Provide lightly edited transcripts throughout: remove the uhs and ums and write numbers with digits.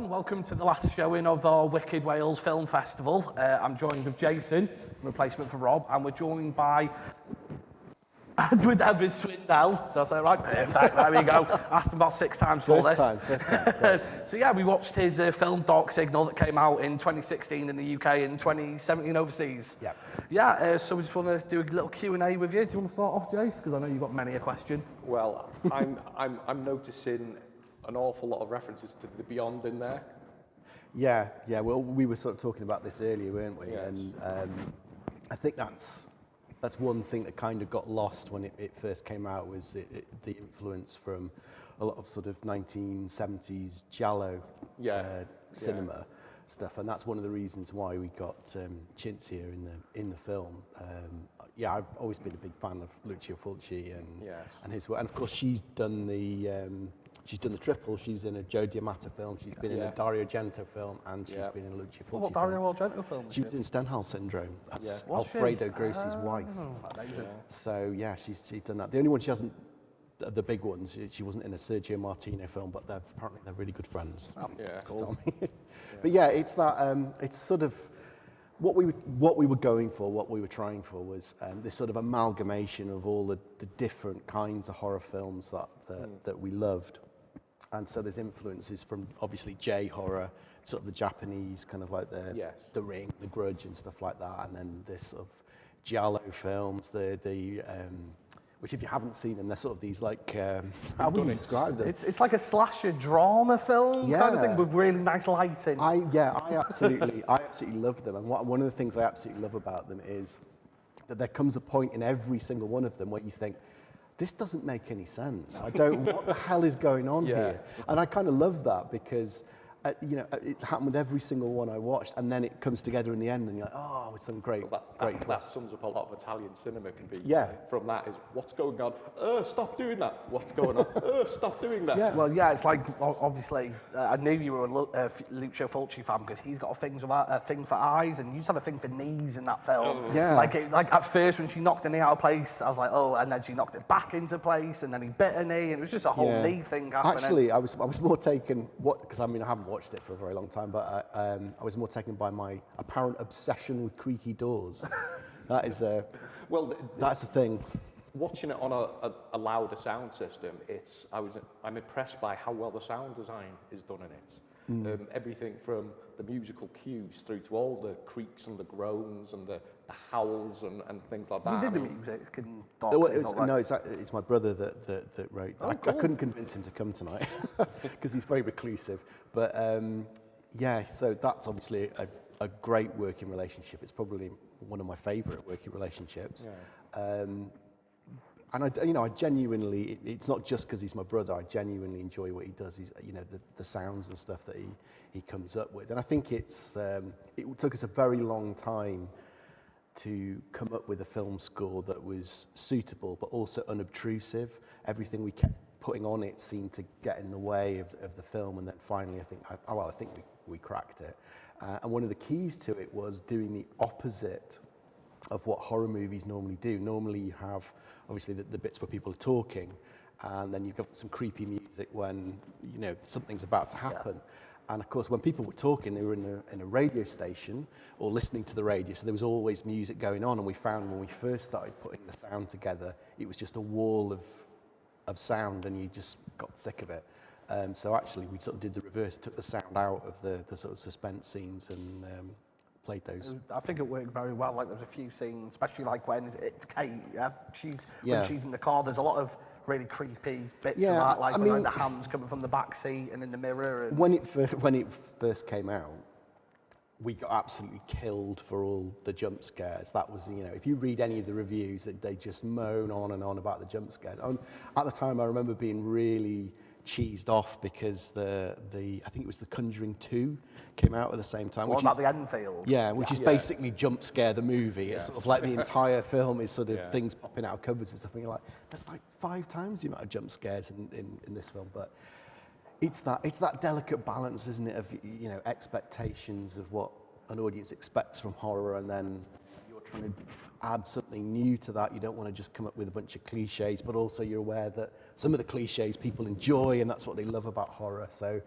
everyone. Welcome to the last showing of our Wicked Wales Film Festival. I'm joined with Jason, replacement for Rob, and we're joined by Edward Evers-Swindell. Did I say it right? Perfect, there we go. Asked him about 6 times for this. First time. So yeah, we watched his film Dark Signal that came out in 2016 in the UK and 2017 overseas. Yep. Yeah, so we just want to do a little Q&A with you. Do you want to start off, Jace? Because I know you've got many a question. Well, I'm noticing an awful lot of references to the Beyond in there. Yeah. Well, we were sort of talking about this earlier, weren't we? Yes. And I think that's one thing that kind of got lost when it first came out, was the influence from a lot of sort of 1970s giallo cinema stuff, and that's one of the reasons why we got Chintz here in the film. I've always been a big fan of Lucio Fulci and his work, and of course she's done the triple. She was in a Joe D'Amato film, she's been in a Dario Argento film, and she's been in a Lucio Fulci What Dario Argento film? She was in Stendhal Syndrome. That's Alfredo Grossi's wife. Amazing. So yeah, she's done that. The only one she hasn't, the big ones, she wasn't in a Sergio Martino film, but apparently they're really good friends. Cool. But yeah, it's that. It's sort of what we were going for. What we were trying for was this sort of amalgamation of all the different kinds of horror films that we loved. And so there's influences from obviously J-horror, sort of the Japanese kind of like the Ring, the Grudge and stuff like that, and then this sort of giallo films, which if you haven't seen them, they're sort of these like how would you describe them? It's like a slasher drama film kind of thing with really nice lighting. I absolutely love them, and one of the things I absolutely love about them is that there comes a point in every single one of them where you think, this doesn't make any sense. What the hell is going on here? And I kind of love that because, it happened with every single one I watched, and then it comes together in the end, and you're like, oh, it's some great That twist. sums up a lot of Italian cinema can be. Yeah. From that is, what's going on? Stop doing that. What's going on? Stop doing that. Yeah. Well, yeah, it's like, obviously, I knew you were a Lucio Fulci fan because he's got a thing for eyes, and you just had a thing for knees in that film. Yeah. Like at first when she knocked the knee out of place, I was like, oh, and then she knocked it back into place, and then he bit her knee, and it was just a whole knee thing happening. Actually, I was more taken, because I haven't watched it for a very long time, but I was more taken by my apparent obsession with creaky doors. That is that's a thing. Watching it on a louder sound system, I'm impressed by how well the sound design is done in it. Everything from the musical cues through to all the creaks and the groans and the howls and things like that. You did the music in Dark Signal, right? It's my brother that wrote that. I couldn't convince him to come tonight because he's very reclusive. But so that's obviously a great working relationship. It's probably one of my favourite working relationships. Yeah. And I genuinely, it's not just because he's my brother, I genuinely enjoy what he does. He's, the sounds and stuff that he comes up with. And I think it took us a very long time to come up with a film score that was suitable, but also unobtrusive. Everything we kept putting on it seemed to get in the way of the film. And then finally, I think we cracked it. And one of the keys to it was doing the opposite of what horror movies normally do. Normally you have, obviously, the bits where people are talking, and then you've got some creepy music when, something's about to happen. Yeah. And of course, when people were talking, they were in a radio station or listening to the radio, so there was always music going on, and we found when we first started putting the sound together, it was just a wall of sound, and you just got sick of it. So actually, we sort of did the reverse, took the sound out of the sort of suspense scenes and played those. I think it worked very well. Like, there's a few scenes, especially like when it's Kate, when she's in the car, there's a lot of really creepy bits of that, like when the hands coming from the back seat and in the mirror. And when it first came out, we got absolutely killed for all the jump scares. That was, if you read any of the reviews, they just moan on and on about the jump scares. At the time, I remember being really cheesed off because I think it was The Conjuring 2 came out at the same time. What about the Enfield? Yeah, which is basically jump scare the movie. It's sort of like the entire film is sort of things popping out of cupboards and stuff, and you're like, that's like 5 times the amount of jump scares in this film. But it's that delicate balance, isn't it, of expectations of what an audience expects from horror, and then you're trying to add something new to that. You don't want to just come up with a bunch of cliches, but also you're aware that some of the cliches people enjoy, and that's what they love about horror. So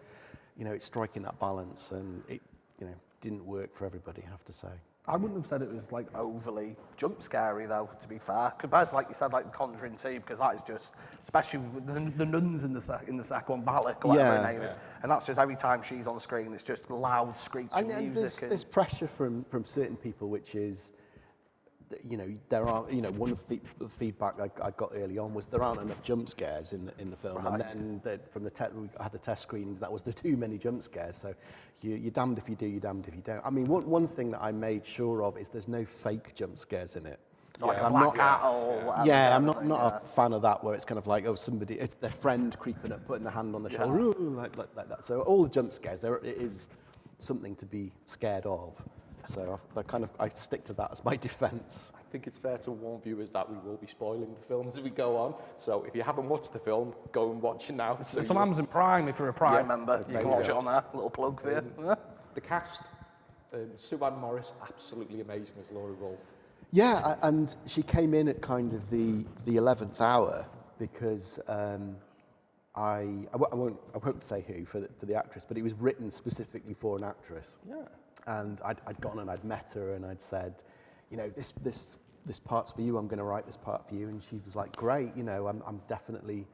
you know, it's striking that balance, and it, you know, didn't work for everybody, I have to say. I wouldn't have said it was like overly jump scary though, to be fair, compared to like you said, like The Conjuring 2, because that is just, especially with the nuns in the second one, Valak or whatever her name is, and that's just every time she's on screen, it's just loud screeching And music. there's pressure from certain people, which is, you know, there aren't, you know, one of the feedback I got early on was there aren't enough jump scares in the film, Right. and then from we had the test screenings, that was the too many jump scares. So you're damned if you do, you're damned if you don't. I mean, one thing that I made sure of is there's no fake jump scares in it. Like I'm Black not, Cat or whatever. yeah, I'm not a fan of that, where it's kind of like, oh, somebody, it's their friend creeping up, putting their hand on the shoulder, ooh, like that. So all the jump scares, it is something to be scared of. So I stick to that as my defence. I think it's fair to warn viewers that we will be spoiling the film as we go on. So if you haven't watched the film, go and watch it now. So It's on Amazon Prime if you're a Prime member. You can watch it on there. Little plug for you. Yeah. The cast, Sue Ann Morris, absolutely amazing as Laurie Wolfe. Yeah, and she came in at kind of the 11th hour because I won't say who for the actress, but it was written specifically for an actress. Yeah. And I'd gone and I'd met her and I'd said, you know, this part's for you. I'm going to write this part for you. And she was like, great, you know, I'll definitely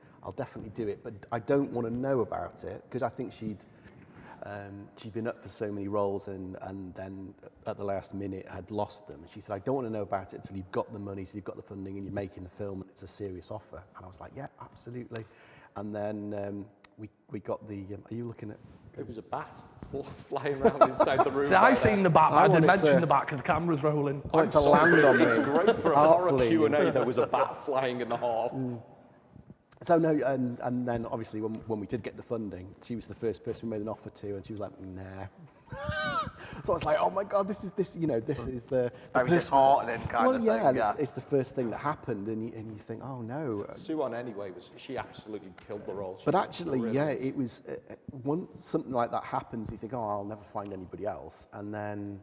do it, but I don't want to know about it, because I think she'd been up for so many roles and then at the last minute had lost them. And she said, I don't want to know about it until you've got the money, until you've got the funding and you're making the film and it's a serious offer. And I was like, yeah, absolutely. And then we got the, are you looking at? There was a bat flying around inside the room. See, I seen the bat, but I didn't wanted mention to- the bat because the camera's rolling. I wanted to land on me. It's great for a horror Artfully. Q&A. There was a bat flying in the hall. So no, and then obviously when we did get the funding, she was the first person we made an offer to, and she was like, nah. So I was like, oh my God, this is the Very disheartening kind well, of yeah, thing. and it's the first thing that happened, and you think, oh no. Sue Ann anyway, she absolutely killed the role. She But was actually, brilliant. yeah, it was something like that happens. You think, oh, I'll never find anybody else, and then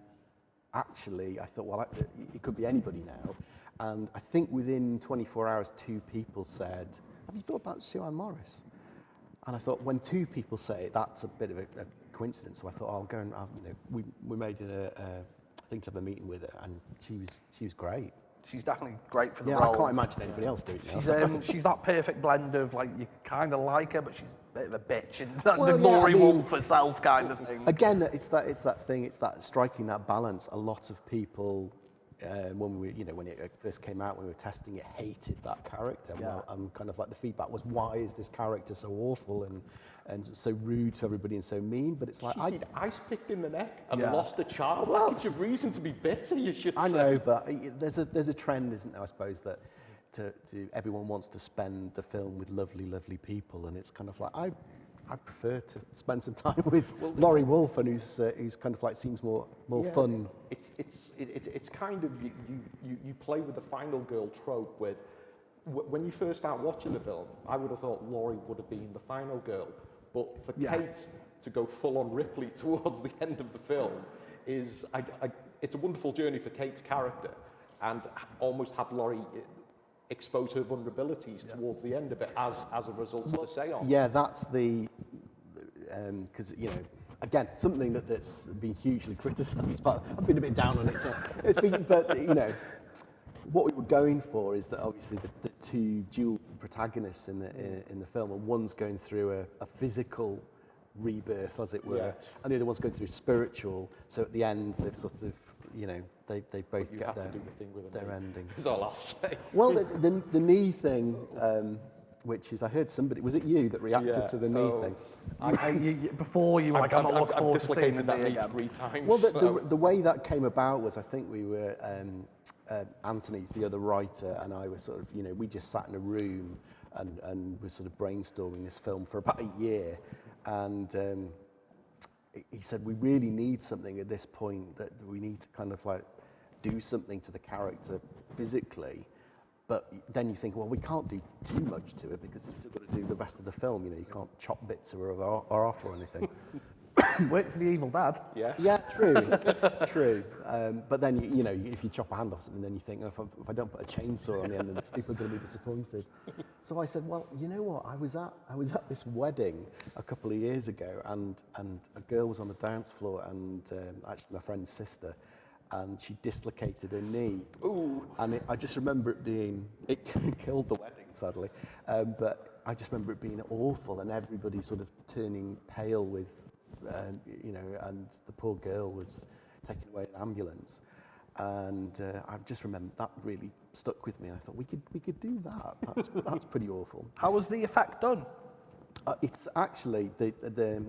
actually, I thought, well, it could be anybody now. And I think within 24 hours, 2 people said, have you thought about Sue Ann Morris? And I thought, when 2 people say it, that's a bit of a coincidence. So I thought, I'll go and, we made a thing to have a meeting with her, and she was great. She's definitely great for the Yeah, role. I can't imagine anybody else doing it. She's that perfect blend of, like, you kind of like her, but she's a bit of a bitch, and Well, the yeah, Laurie I mean- Wolfe herself kind of thing. Again, it's that striking that balance. A lot of people, when it first came out, when we were testing it, hated that character. Yeah. And kind of like the feedback was, why is this character so awful and so rude to everybody and so mean? But it's like, She's been ice picked in the neck and Yeah. lost a child. That gives you reason to be bitter, you should I say. know, but there's a trend, isn't there? I suppose that to everyone wants to spend the film with lovely, lovely people, and it's kind of like I prefer to spend some time with Laurie Wolfe, and who's kind of like seems more fun. It's kind of you play with the final girl trope with when you first start watching the film. I would have thought Laurie would have been the final girl, but for Kate to go full on Ripley towards the end of the film is it's a wonderful journey for Kate's character, and almost have Laurie expose her vulnerabilities towards the end of it as a result of the seance. Yeah, that's the because again, something that's been hugely criticised, but I've been a bit down on it. So it's been, but what we were going for is that obviously the 2 dual protagonists in the film, and one's going through a physical rebirth, as it were, and the other one's going through spiritual. So at the end, they've sort of they both You get have to do the thing with their ending. That's all I'll say. Well, the knee thing, which is, I heard somebody, was it you that reacted to the knee thing? Before you were like, I'm not looking forward to seeing dislocated the that knee knee again. 3 times. Well, so. the way that came about was, I think we were, Anthony, who's the other writer, and I were sort of, we just sat in a room and were sort of brainstorming this film for about a year. And he said, we really need something at this point, that we need to kind of like do something to the character physically. But then you think, well, we can't do too much to it because you've still got to do the rest of the film. You can't chop bits of her off or anything. Worked for the evil dad. Yes. Yeah, true. But then, you know, if you chop a hand off something, then you think, oh, if I don't put a chainsaw on the end of this, people are going to be disappointed. So I said, well, you know what? I was at this wedding a couple of years ago, and a girl was on the dance floor, and actually my friend's sister, and she dislocated her knee. Ooh. And I just remember it killed the wedding, sadly. But I just remember it being awful, and everybody sort of turning pale with, you know, and the poor girl was taken away in an ambulance. And I just remember that really stuck with me. I thought we could do that. That's pretty awful. How was the effect done? It's actually a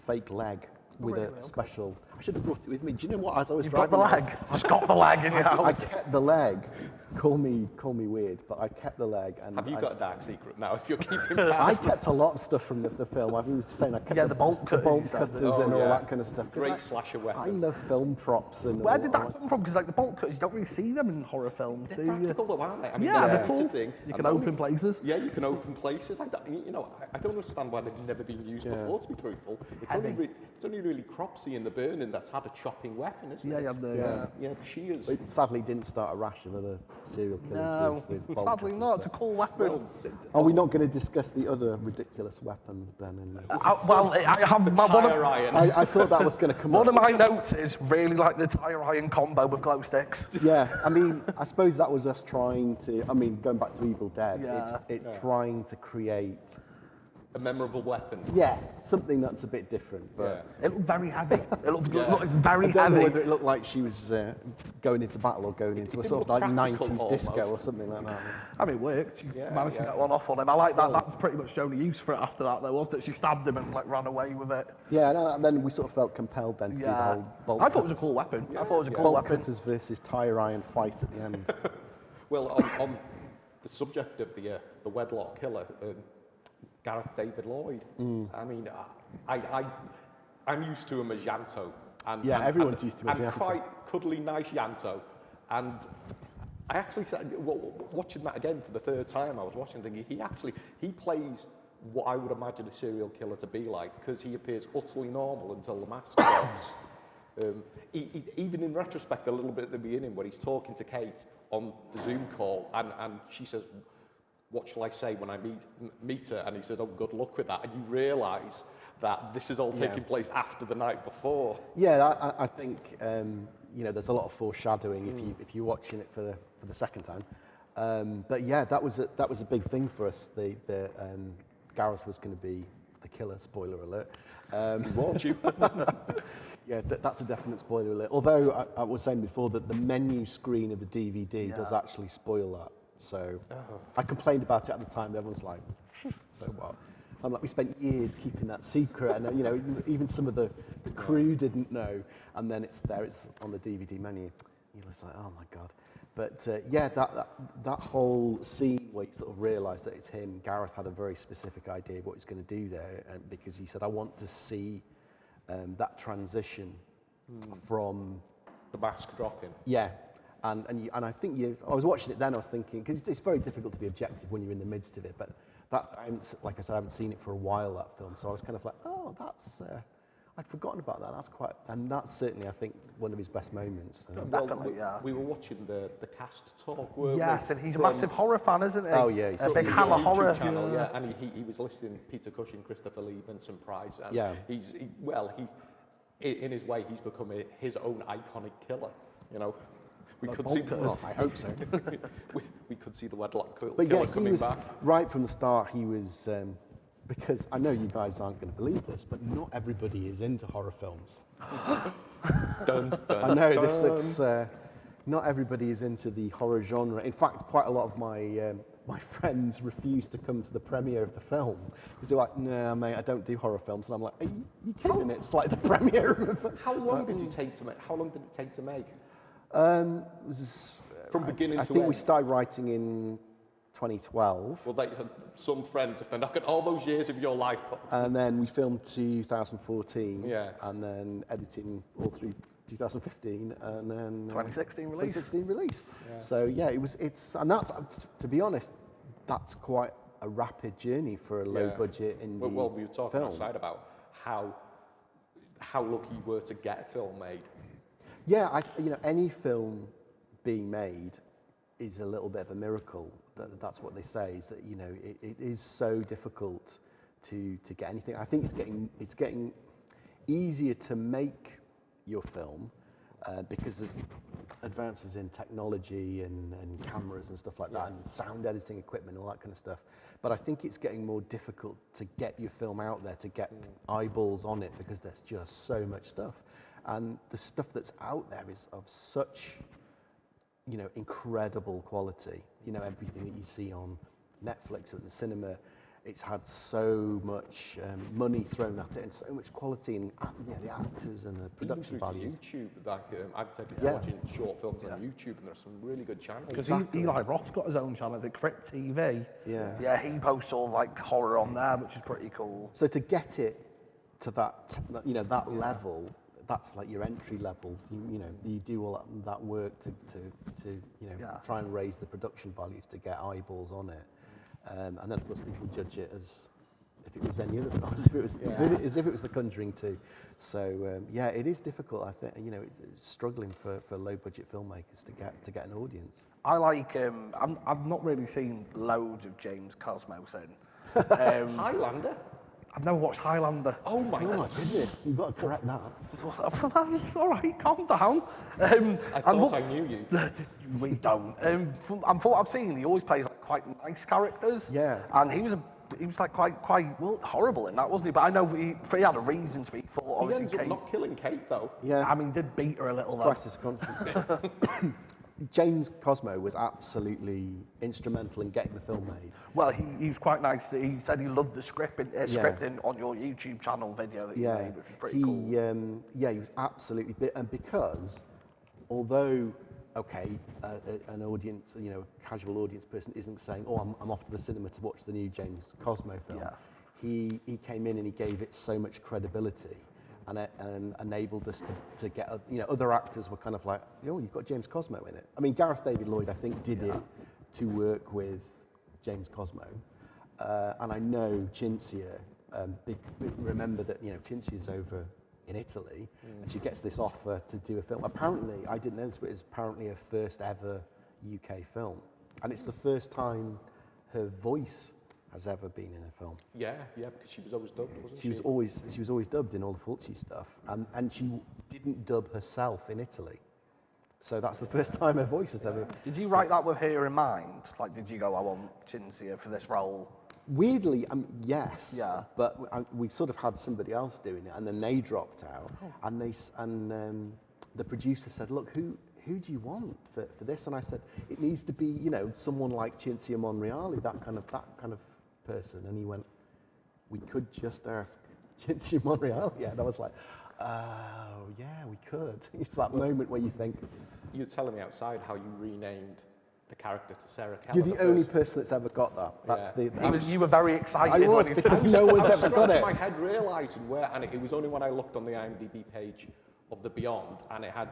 fake leg with Really? a special. I should have brought it with me. Do you know what? As I was You've got driving, the leg. Just got the leg in your I house. kept the leg. Call me weird, but I kept the leg. And Have you got a dark secret now? If you're keeping I that, kept a lot of stuff from the film. I was saying I kept the bolt cutters, you said. cutters and Oh, all yeah. that kind of stuff. 'Cause Great slasher weapon. I love film props and. Where all did that come from? Because like the bolt cutters, you don't really see them in horror films, do They're you? practical though, aren't they? I mean, Yeah, they're they're a cool. thing. You I can know. open places. Yeah, you can open places. I don't understand why they've never been used before, to be truthful. It's only really Cropsey and the Burning that's had a chopping weapon, isn't Yeah, it? you have the... Yeah, the shears. It sadly didn't start a rash of other serial killers No, with bolt sadly cutters, not. It's a but- cool weapon. Well, Are we not going to discuss the other ridiculous weapon then? I have tire iron. I thought that was going to come one up. of my notes is really like the tire iron combo with glow sticks. Yeah, I mean, I suppose that was us trying to. I mean, going back to Evil Dead, Yeah. it's trying to create. A memorable weapon. Yeah, something that's a bit different, but It looked very heavy. It looked very I don't know heavy. whether it looked like she was going into battle or going into a It sort of looked like practical 90s disco or almost. something like that. I mean, it worked. She Yeah, managed to yeah. get one off on him. I like that. That was pretty much the only use for it after that, though, wasn't it? She stabbed him and like ran away with it. Yeah, and then we sort of felt compelled then to do the Yeah. whole bolt I thought it was a cutters. cool weapon. I thought it was a cool Bolt weapon. cutters versus tire iron fight at the end. Well, on the subject of the wedlock killer, Gareth David Lloyd. I mean, I'm used to him as Yanto. And, Yeah, and, everyone's and, used to him as and Yanto. quite cuddly, nice Yanto. And I actually, watching that again for the third time, I was watching thinking, he plays what I would imagine a serial killer to be like, because he appears utterly normal until the mask drops. Even in retrospect, a little bit at the beginning, where he's talking to Kate on the Zoom call, and she says, "What shall I say when I meet her?" And he said, "Oh, good luck with that." And you realise that this is all taking place after the night before. Yeah, I think you know, there's a lot of foreshadowing if you're watching it for the second time. But yeah, that was a big thing for us. Gareth was going to be the killer. Spoiler alert. Warned you. Yeah, that's a definite spoiler alert. Although I was saying before that the menu screen of the DVD does actually spoil that. So I complained about it at the time. Everyone's like, "So what?" I'm like, we spent years keeping that secret, and you know, even some of the crew didn't know. And then it's there, it's on the DVD menu. You're just like, oh my god. But yeah, that whole scene where you sort of realise that it's him. Gareth had a very specific idea of what he's going to do there, and because he said, I want to see that transition from The mask dropping. yeah. And I think I was watching it then, I was thinking, because it's very difficult to be objective when you're in the midst of it, but like I said, I haven't seen it for a while, that film, so I was kind of like, oh, that's, I'd forgotten about that, and that's certainly, I think, one of his best moments. Definitely, yeah. We were watching the cast talk, weren't Yes, we? and he's a From- massive horror fan, isn't he? Oh, yeah, he's a big huge. Hammer YouTube horror. channel, yeah. And he was listing Peter Cushing, Christopher Lee, Vincent Price, and Yeah. he's in his way, he's become his own iconic killer, you know. We could see, Bonkers. I hope so. we could see the wedlock killer But yeah, he coming was, back. right from the start, he was, because I know you guys aren't going to believe this, but not everybody is into horror films. Dun, dun, I know dun. it's not everybody is into the horror genre. In fact, quite a lot of my friends refuse to come to the premiere of the film because they're like, "No, mate, I don't do horror films." And I'm like, "Are you kidding? It's like the premiere of a film." How long did it take to make? How long did it take to make? It was, From beginning I to think we end? started writing in 2012, Well, like some friends, if they're not got all those years of your life put and then we filmed 2014, Yes. and then editing all through 2015, and then 2016 release. 2016 release. So yeah, and that's, to be honest, that's quite a rapid journey for a low budget indie Well, we were talking film. outside about how how lucky you were to get a film made. Yeah, any film being made is a little bit of a miracle. That's what they say, is that, it is so difficult to get anything. I think it's getting easier to make your film because of advances in technology and cameras and stuff like that, and sound editing equipment, all that kind of stuff. But I think it's getting more difficult to get your film out there, to get eyeballs on it, because there's just so much stuff. And the stuff that's out there is of such, incredible quality. Everything that you see on Netflix or in the cinema, it's had so much money thrown at it and so much quality, and the actors and the production values. YouTube, I've taken watching short films on YouTube, and there's some really good channels. Because Eli Roth's got his own channel, is it Crypt TV? Yeah. Yeah, he posts all like horror on there, which is pretty cool. So to get it to that, that level, that's like your entry level. You do all that work to try and raise the production values to get eyeballs on it. And then, of course, people judge it as if it was any other film, as if it was The Conjuring 2. So, it is difficult, I think. It's struggling for low-budget filmmakers to get an audience. I like, I've not really seen loads of James Cosmo in. Highlander? I've never watched Highlander. Oh my goodness, you've got to correct that. All right, calm down. I thought I knew you. We don't. From what I've seen, he always plays like quite nice characters. Yeah. And he was like quite horrible in that, wasn't he? But I know he had a reason to be. He thought He obviously ends up Kate. not killing Kate, though. Yeah. I mean, he did beat her a little. Crisis of conscience. James Cosmo was absolutely instrumental in getting the film made. Well, he was quite nice. He said he loved the scripting on your YouTube channel video that you made, which was pretty cool. He was absolutely, and because although, an audience, casual audience person isn't saying, oh, I'm off to the cinema to watch the new James Cosmo film. Yeah. He came in and he gave it so much credibility. And enabled us to get, other actors were kind of like, you've got James Cosmo in it. I mean, Gareth David Lloyd, I think, did it to work with James Cosmo. And I know Cinzia, remember that, Cinzia's over in Italy, and she gets this offer to do a film. Apparently, I didn't know this, but it's apparently her first ever UK film. And it's the first time her voice has ever been in a film. Yeah, because she was always dubbed, wasn't she? She was always dubbed in all the Fulci stuff, and she didn't dub herself in Italy. So that's the first time her voice has ever. Did you write that with her in mind? Like, did you go, I want Cinzia for this role? Weirdly, yes. Yeah. But we sort of had somebody else doing it, and then they dropped out, and the producer said, look, who do you want for this? And I said, it needs to be, someone like Cinzia Monreale, that kind of person. And he went, we could just ask Cinzia Monreale. Yeah, and I was like, oh, yeah, we could. It's that moment where you think. You were telling me outside how you renamed the character to Sarah Keller. You're the only person that's ever got that. You were very excited. I was, because no one's ever got it. I was my head realising where, and it was only when I looked on the IMDb page of The Beyond, and it had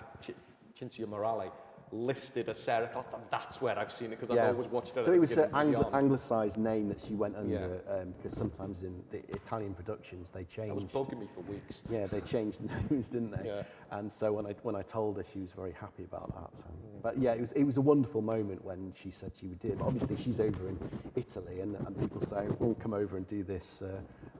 Cinzia Morale listed as Sarah. I thought that's where I've seen it, because I've always watched it. So it was an anglicised name that she went under, because sometimes in the Italian productions they changed. That was bugging me for weeks. Yeah, they changed the names, didn't they? Yeah. And so when I told her, she was very happy about that. So. But yeah, it was a wonderful moment when she said she would do it. But obviously she's over in Italy, and people saying, "Oh, come over and do this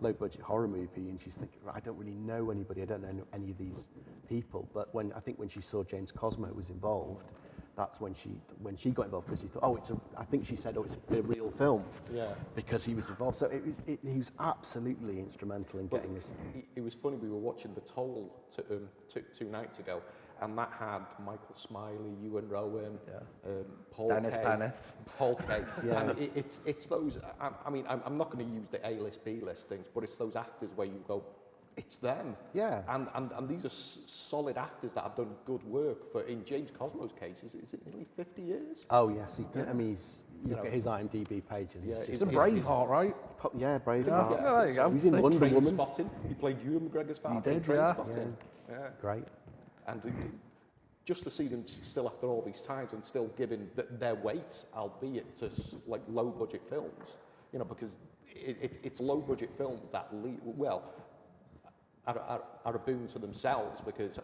low-budget horror movie," and she's thinking, I don't really know anybody. I don't know any of these people. But when she saw James Cosmo was involved, that's when she got involved, because she thought, I think she said, it's a real film. Yeah. Because he was involved. So he was absolutely instrumental in getting this. It was funny, we were watching The Toll two nights ago, and that had Michael Smiley, Ewan Rowan, Paul Dennis Kaye. Pennis. Paul Kaye. And it's those, I mean, I'm not going to use the A-list, B-list things, but it's those actors where you go, it's them. Yeah. And these are solid actors that have done good work for, in James Cosmo's case, is it nearly 50 years? Oh, yes. Look at his IMDb page. And he's a Braveheart, right? Yeah, Braveheart. Yeah, there you go. He's in Wonder Woman. Spotting. He played Ewan McGregor's father. He did, Trainspotting. Yeah. Great. And just to see them still after all these times and still giving their weight, albeit to like low-budget films, because it's low-budget films that are a boon to themselves, because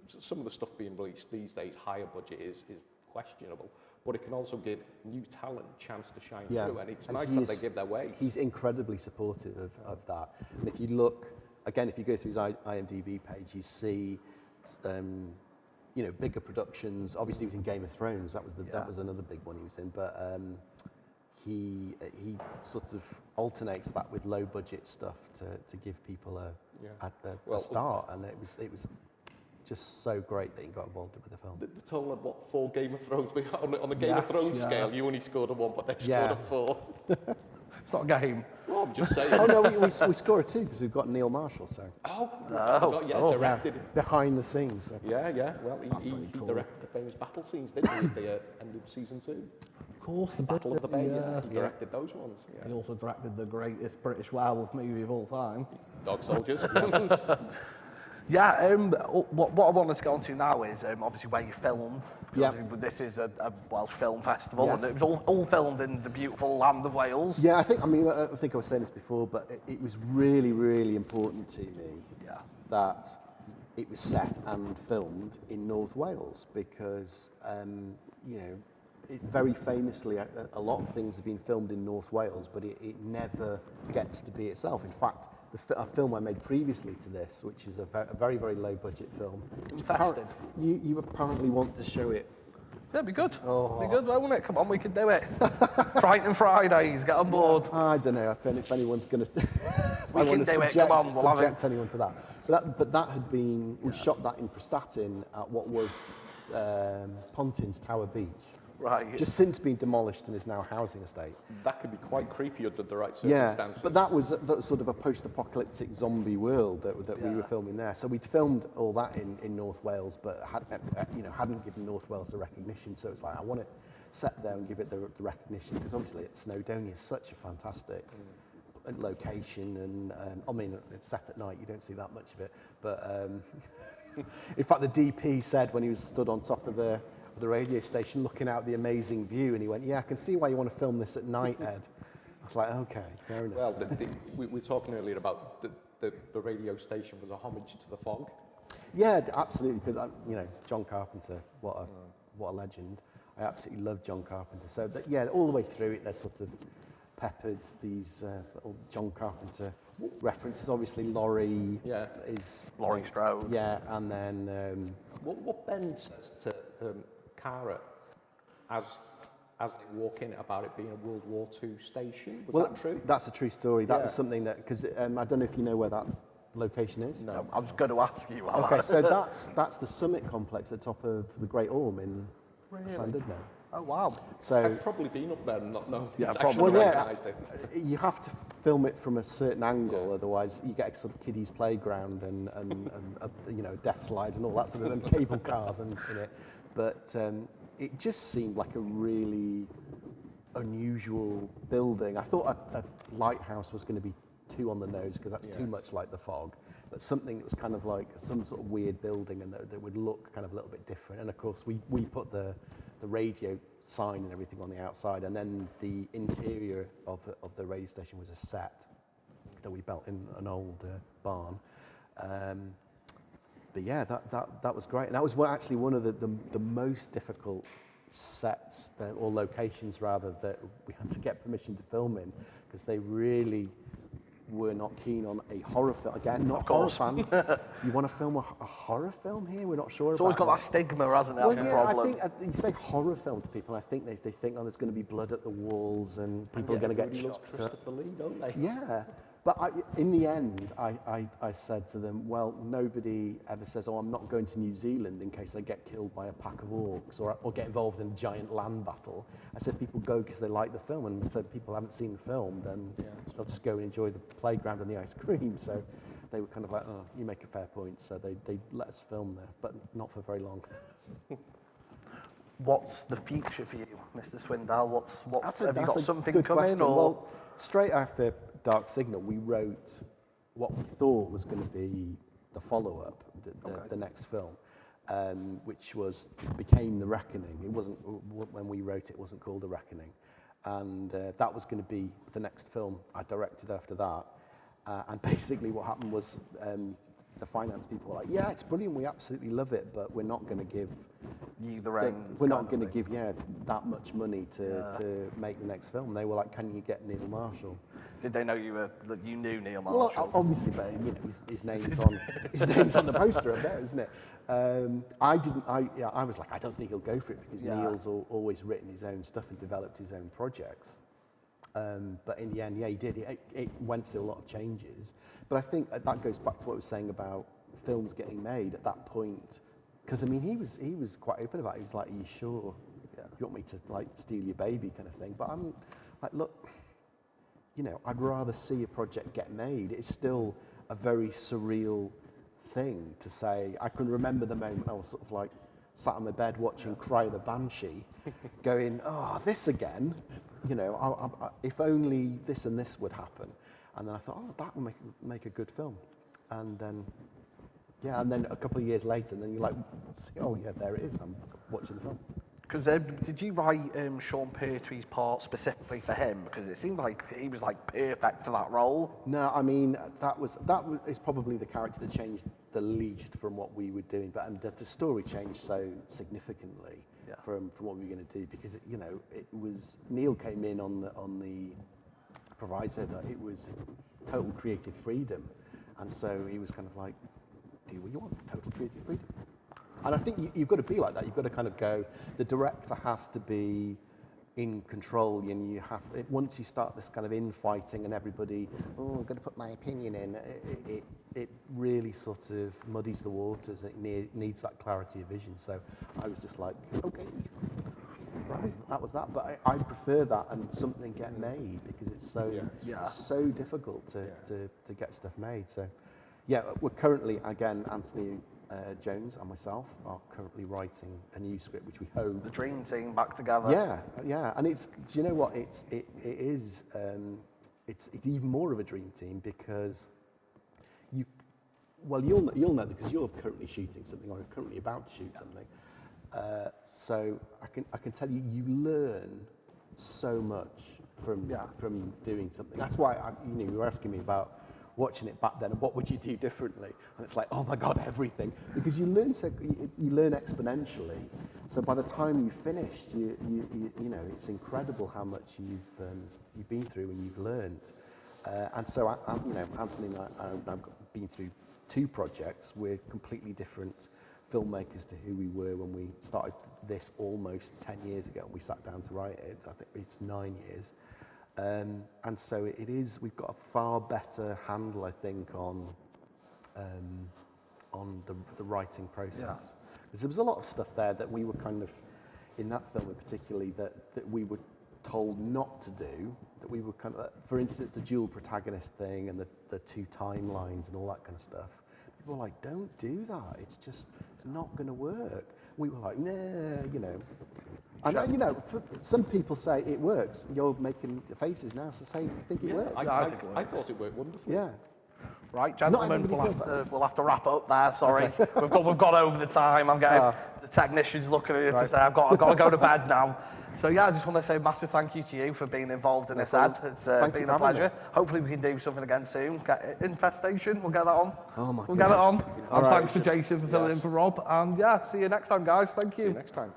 some of the stuff being released these days, higher budget, is questionable. But it can also give new talent a chance to shine through, and it's nice that they give their way. He's incredibly supportive of that. And if you look, again, if you go through his IMDb page, you see, you know, bigger productions. Obviously, he was in Game of Thrones. That was another big one he was in. But he sort of alternates that with low budget stuff to give people a start, and it was just so great that he got involved with the film. The total of what 4 Game of Thrones we on the Game of Thrones scale, you only scored a 1, but they scored a 4. It's not a game. Well, I'm just saying. Oh no, we score a 2 because we've got Neil Marshall. So directed. Behind the scenes. So. Yeah. Well, he directed the famous battle scenes, didn't he? At the end of season 2. Of course, the Battle of the Bay. He directed those ones. Yeah. He also directed the greatest British werewolf movie of all time. Dog Soldiers. Yeah, what I want to get on to now is obviously where you filmed. Yeah. This is a Welsh film festival, Yes. and it was all filmed in the beautiful land of Wales. Yeah, I think I was saying this before, but it was really, really important to me that it was set and filmed in North Wales, because, you know, very famously, a lot of things have been filmed in North Wales, but it never gets to be itself. In fact, a film I made previously to this, which is a very, very low budget film. Infested. You apparently want to show it. Yeah, it'd be good. Be good, won't it? Come on, we can do it. Frightening Fridays, get on board. I don't know if anyone's going to. We can do it. Come on, we'll have it. Subject anyone to that. But that had been. We shot that in Prestatyn at what was Pontins Tower Beach. Right. Just since been demolished and is now a housing estate. That could be quite creepy under the right Yeah, circumstances. but that was sort of a post-apocalyptic zombie world that we were filming there. So we'd filmed all that in North Wales, but hadn't given North Wales the recognition. So it's like, I want to set there and give it the recognition, because obviously Snowdonia is such a fantastic location, and I mean, it's set at night, you don't see that much of it. But in fact, the DP said when he was stood on top of the radio station looking out the amazing view, and he went, "Yeah, I can see why you want to film this at night, Ed." I was like, "Okay, fair enough." Well, we were talking earlier about the radio station was a homage to the fog. Yeah, absolutely, because John Carpenter, what a legend. I absolutely love John Carpenter. So all the way through it, they're sort of peppered these little John Carpenter references. Obviously, Laurie is Laurie Strode. Yeah, and then What Ben says to Cara as they walk in about it being a World War II station, was that true? That's a true story. That was something that, because I don't know if you know where that location is. No, I was going to ask you. Okay, so that's the summit complex at the top of the Great Orme in Llandudno. Oh wow! So I've probably been up there and not known. Yeah, Actually probably. recognised it. You have to film it from a certain angle, otherwise you get a sort of kiddies playground and a death slide and all that sort of and cable cars in it. But it just seemed like a really unusual building. I thought a lighthouse was going to be too on the nose, because that's too much like the fog. But something that was kind of like some sort of weird building, and that would look kind of a little bit different. And of course, we put the radio sign and everything on the outside, and then the interior of the radio station was a set that we built in an old barn. But yeah, that was great, and that was actually one of the most difficult sets or locations rather that we had to get permission to film in, because they really were not keen on a horror film. Again, not horror fans. You want to film a horror film here? We're not sure. It's always got that stigma, hasn't it? Well, yeah, problem. I think you say horror film to people, and I think they think, oh, there's going to be blood at the walls and people are going to get shot. Christopher Lee, don't they? Yeah. But in the end, I said to them, well, nobody ever says, oh, I'm not going to New Zealand in case I get killed by a pack of orcs or get involved in a giant land battle. I said people go because they like the film, and I said people haven't seen the film, then they'll just go and enjoy the playground and the ice cream. So they were kind of like, oh, you make a fair point. So they let us film there, but not for very long. What's the future for you, Mr. Swindell? Have you got something good coming? Question. Or? Well, straight after Dark Signal, we wrote what we thought was going to be the follow-up, the next film, which became The Reckoning. It wasn't, when we wrote it, wasn't called The Reckoning. And that was going to be the next film I directed after that. And basically what happened was the finance people were like, yeah, it's brilliant, we absolutely love it, but we're not going to give we're not going to give that much money to make the next film. They were like, can you get Neil Marshall? Did they know you knew Neil Marshall? Well, obviously, but you know, his name's on the poster up there, isn't it? I was like, I don't think he'll go for it because Neil's always written his own stuff and developed his own projects. But in the end, he did. It went through a lot of changes. But I think that goes back to what I was saying about films getting made at that point. Because I mean, he was quite open about it. He was like, "Are you sure? You want me to like steal your baby, kind of thing?" But I'm like, look, you know, I'd rather see a project get made. It's still a very surreal thing to say. I can remember the moment I was sort of like sat on my bed watching Cry the Banshee, going, "Oh, this again." You know, if only this and this would happen. And then I thought, oh, that would make a good film. And then, and then a couple of years later, and then you're like, oh yeah, there it is, I'm watching the film. Because did you write Sean Pertwee's part specifically for him? Because it seemed like he was like perfect for that role. No, I mean, that is probably the character that changed the least from what we were doing, but the story changed so significantly. From what we were going to do, because you know, it was Neil came in on the proviso that it was total creative freedom, and so he was kind of like, do what you want, total creative freedom. And I think you've got to be like that. You've got to kind of go. The director has to be in control, and you have once you start this kind of infighting and everybody, oh, I'm going to put my opinion in. It really sort of muddies the waters. It needs that clarity of vision. So I was just like, okay, that was that. But I prefer that and something get made because it's so difficult to get stuff made. So we're currently, again, Anthony Jones and myself are currently writing a new script, which we hope. The dream team back together. Yeah, and it's. Do you know what? It's even more of a dream team because you'll know because you're currently shooting something or currently about to shoot something. So I can tell you learn so much from doing something. That's why you were asking me about watching it back then and what would you do differently, and it's like, oh my god, everything, because you learn exponentially. So by the time you've finished, you know, it's incredible how much you've been through and you've learned. And so you know, Anthony and I've been through 2 projects. We're completely different filmmakers to who we were when we started this almost 10 years ago and we sat down to write it. I think it's 9 years. And so it is, we've got a far better handle, I think, on the writing process. Because there was a lot of stuff there that we were kind of, in that film in particularly, that we were told not to do, that we were kind of, for instance, the dual protagonist thing and the 2 timelines and all that kind of stuff. People were like, don't do that, it's not going to work. We were like, nah, you know. And you know, some people say it works. You're making faces now, so say you think it works. I thought it worked wonderfully. Yeah. Right, gentlemen, we'll have to wrap up there. Sorry, okay. we've got over the time. I'm getting the technicians looking at you to say I've got to go to bed now. So I just want to say a massive thank you to you for being involved in this ad. It's been a pleasure. Hopefully we can do something again soon. Infestation, we'll get that on. Oh my We'll get it on. All And right. thanks for Jason for filling in for Rob. And see you next time, guys. Thank you. See you next time.